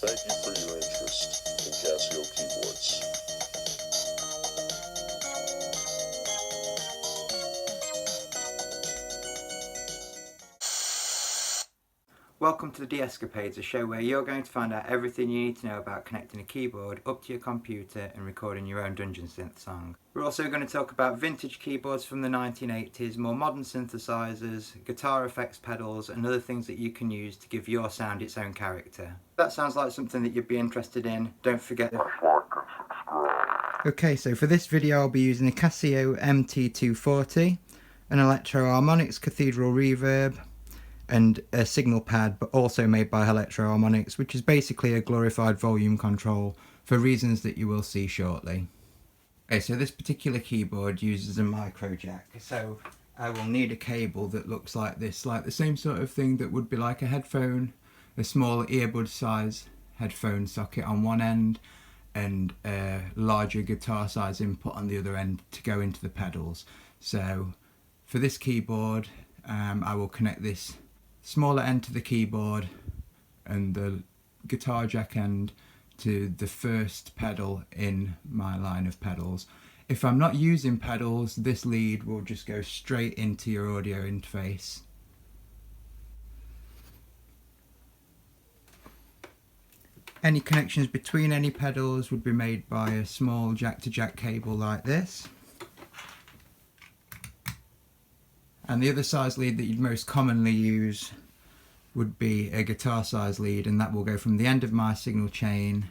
Thank you for your interest in CASIO keyboards. Welcome to the DS-CAPADES, a show where you're going to find out everything you need to know about connecting a keyboard up to your computer and recording your own Dungeon Synth song. We're also going to talk about vintage keyboards from the 1980s, more modern synthesizers, guitar effects pedals and other things that you can use to give your sound its own character. If that sounds like something that you'd be interested in, don't forget to like and subscribe. Okay, so for this video I'll be using a CASIO MT240, an Electro Harmonics Cathedral Reverb, and a signal pad, but also made by Electro Harmonics, which is basically a glorified volume control for reasons that you will see shortly. Okay, so this particular keyboard uses a micro jack, so I will need a cable that looks like this, like the same sort of thing that would be like a headphone, a small earbud size headphone socket on one end and a larger guitar size input on the other end to go into the pedals. So for this keyboard I will connect this smaller end to the keyboard and the guitar jack end to the first pedal in my line of pedals. If I'm not using pedals, this lead will just go straight into your audio interface. Any connections between any pedals would be made by a small jack-to-jack cable like this. And the other size lead that you'd most commonly use would be a guitar size lead, and that will go from the end of my signal chain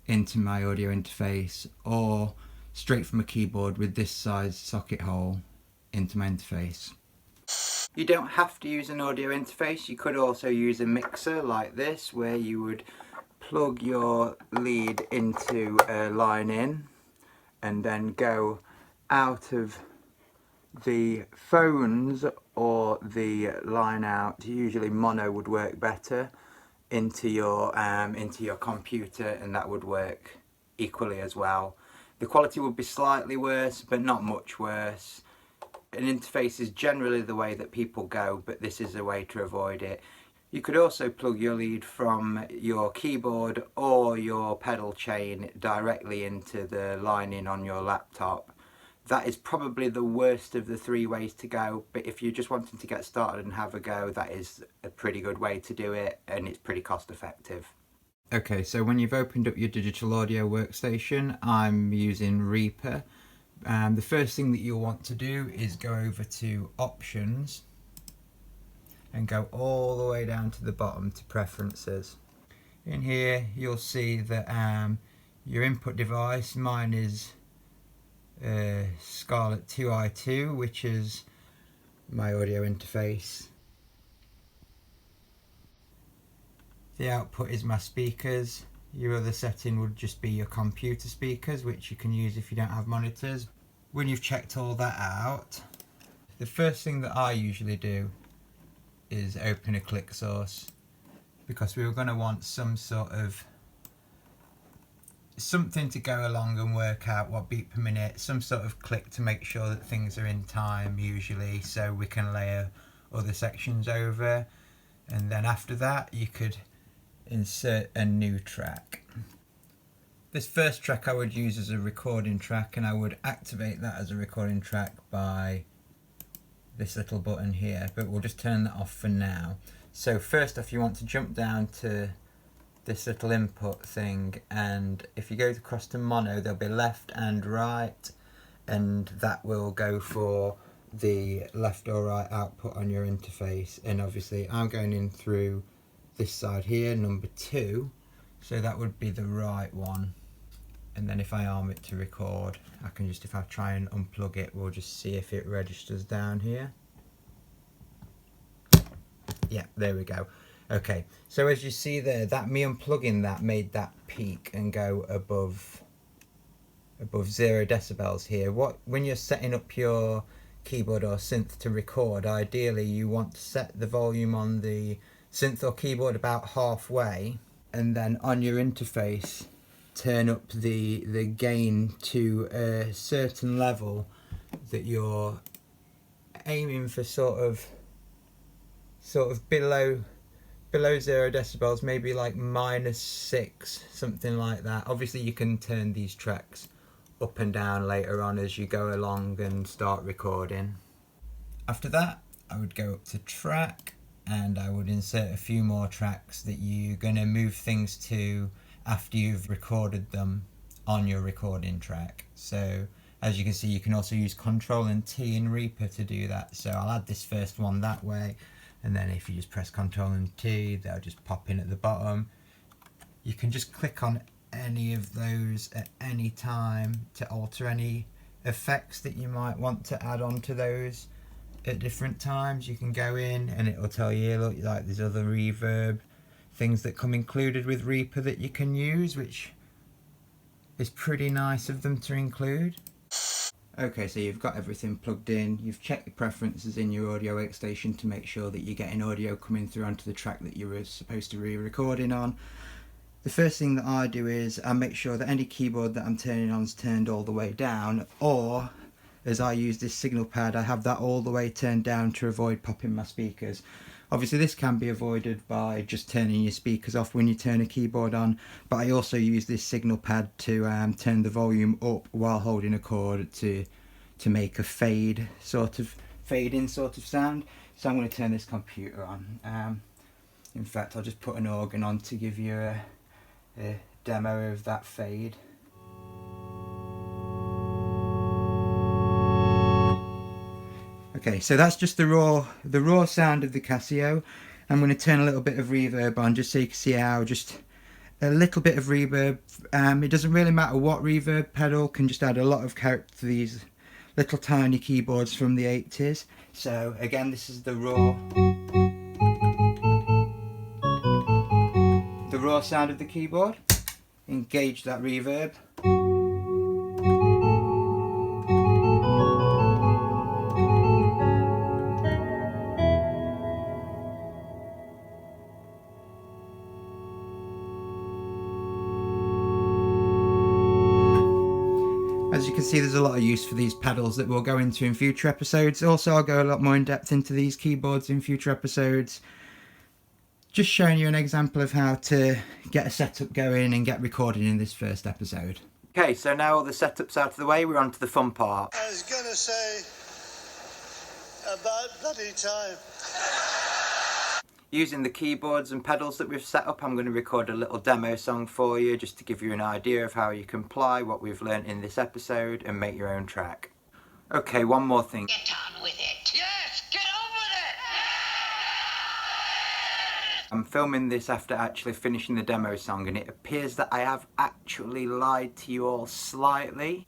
into my audio interface, or straight from a keyboard with this size socket hole into my interface. You don't have to use an audio interface. You could also use a mixer like this, where you would plug your lead into a line in and then go out of the phones or the line out, usually mono would work better, into your computer, and that would work equally as well. The quality would be slightly worse, but not much worse. An interface is generally the way that people go, but this is a way to avoid it. You could also plug your lead from your keyboard or your pedal chain directly into the line in on your laptop. That is probably the worst of the three ways to go, but if you're just wanting to get started and have a go, that is a pretty good way to do it, and it's pretty cost effective. Okay, so when you've opened up your digital audio workstation, I'm using Reaper. The first thing that you'll want to do is go over to Options and go all the way down to the bottom to Preferences. In here you'll see that your input device, mine is Scarlett 2i2, which is my audio interface. The output is my speakers. Your other setting would just be your computer speakers, which you can use if you don't have monitors. When you've checked all that out, the first thing that I usually do is open a click source, because we were going to want some sort of something to go along and work out what beat per minute, some sort of click to make sure that things are in time usually, so we can layer other sections over, and then after that you could insert a new track. This first track I would use as a recording track, and I would activate that as a recording track by this little button here, but we'll just turn that off for now. So first off, you want to jump down to this little input thing, and if you go across to mono, there'll be left and right, and that will go for the left or right output on your interface. And obviously I'm going in through this side here, number 2, so that would be the right one. And then if I arm it to record, I can just, if I try and unplug it, we'll just see if it registers down here. Yeah, there we go. Okay, so as you see there, that me unplugging that made that peak and go above 0 decibels here. When you're setting up your keyboard or synth to record, ideally you want to set the volume on the synth or keyboard about halfway, and then on your interface turn up the gain to a certain level that you're aiming for, sort of below below 0 decibels, maybe like -6, something like that. Obviously you can turn these tracks up and down later on as you go along and start recording. After that, I would go up to track and I would insert a few more tracks that you're going to move things to after you've recorded them on your recording track. So as you can see, you can also use Ctrl and T in Reaper to do that. So I'll add this first one that way, and then if you just press Ctrl and T, they'll just pop in at the bottom. You can just click on any of those at any time to alter any effects that you might want to add on to those at different times. You can go in and it will tell you, look, like there's other reverb things that come included with Reaper that you can use, which is pretty nice of them to include. Okay, so you've got everything plugged in, you've checked the preferences in your audio workstation to make sure that you're getting audio coming through onto the track that you were supposed to be recording on. The first thing that I do is I make sure that any keyboard that I'm turning on is turned all the way down, or as I use this signal pad, I have that all the way turned down to avoid popping my speakers. Obviously this can be avoided by just turning your speakers off when you turn a keyboard on, but I also use this signal pad to turn the volume up while holding a chord to make a fade in sort of sound. So I'm going to turn this computer on. In fact, I'll just put an organ on to give you a demo of that fade. Okay, so that's just the raw sound of the Casio. I'm going to turn a little bit of reverb on just so you can see how just a little bit of reverb. It doesn't really matter what reverb pedal, can just add a lot of character to these little tiny keyboards from the 80s. So again, this is the raw sound of the keyboard. Engage that reverb. As you can see, there's a lot of use for these pedals that we'll go into in future episodes. Also, I'll go a lot more in depth into these keyboards in future episodes. Just showing you an example of how to get a setup going and get recording in this first episode. Okay, so now all the setup's out of the way, we're on to the fun part. I was gonna say, about bloody time. Using the keyboards and pedals that we've set up, I'm going to record a little demo song for you just to give you an idea of how you can apply what we've learnt in this episode and make your own track. Okay, one more thing. Get on with it. Yes, get on with it! I'm filming this after actually finishing the demo song, and it appears that I have actually lied to you all slightly.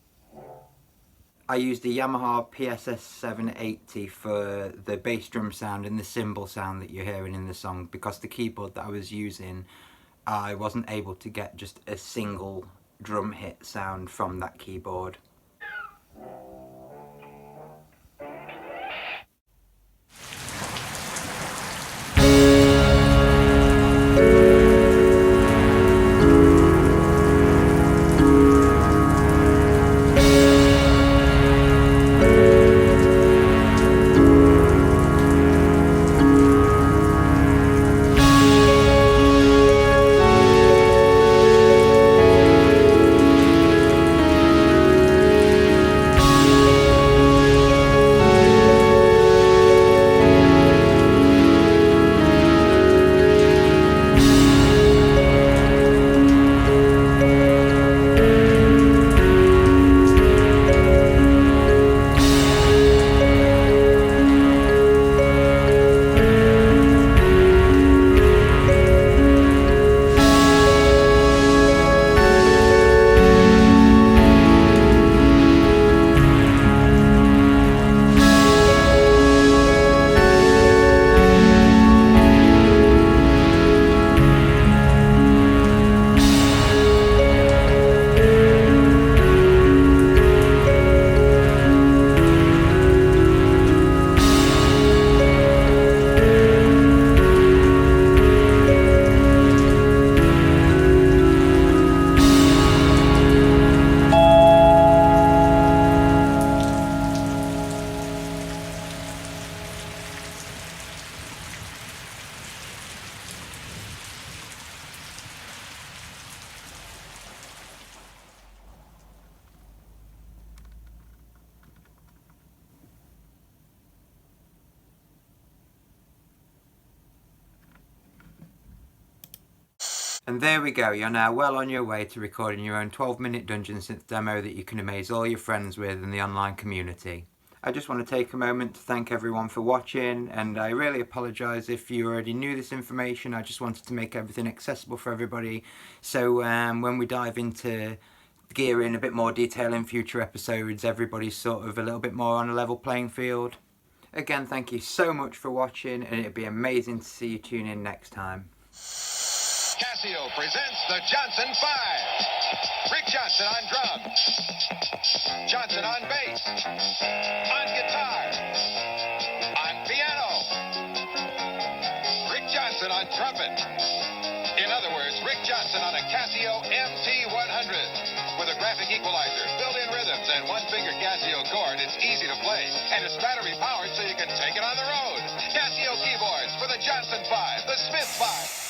I used the Yamaha PSS 780 for the bass drum sound and the cymbal sound that you're hearing in the song, because the keyboard that I was using, I wasn't able to get just a single drum hit sound from that keyboard. And there we go, you're now well on your way to recording your own 12-minute Dungeon Synth demo that you can amaze all your friends with in the online community. I just want to take a moment to thank everyone for watching, and I really apologise if you already knew this information. I just wanted to make everything accessible for everybody, so when we dive into gear in a bit more detail in future episodes, everybody's sort of a little bit more on a level playing field. Again, thank you so much for watching, and it'd be amazing to see you tune in next time. CASIO presents the Johnson 5. Rick Johnson on drums. Johnson on bass. On guitar. On piano. Rick Johnson on trumpet. In other words, Rick Johnson on a CASIO MT240. With a graphic equalizer, built-in rhythms, and one-finger CASIO chord, it's easy to play. And it's battery-powered so you can take it on the road. CASIO keyboards for the Johnson 5, the Smith 5.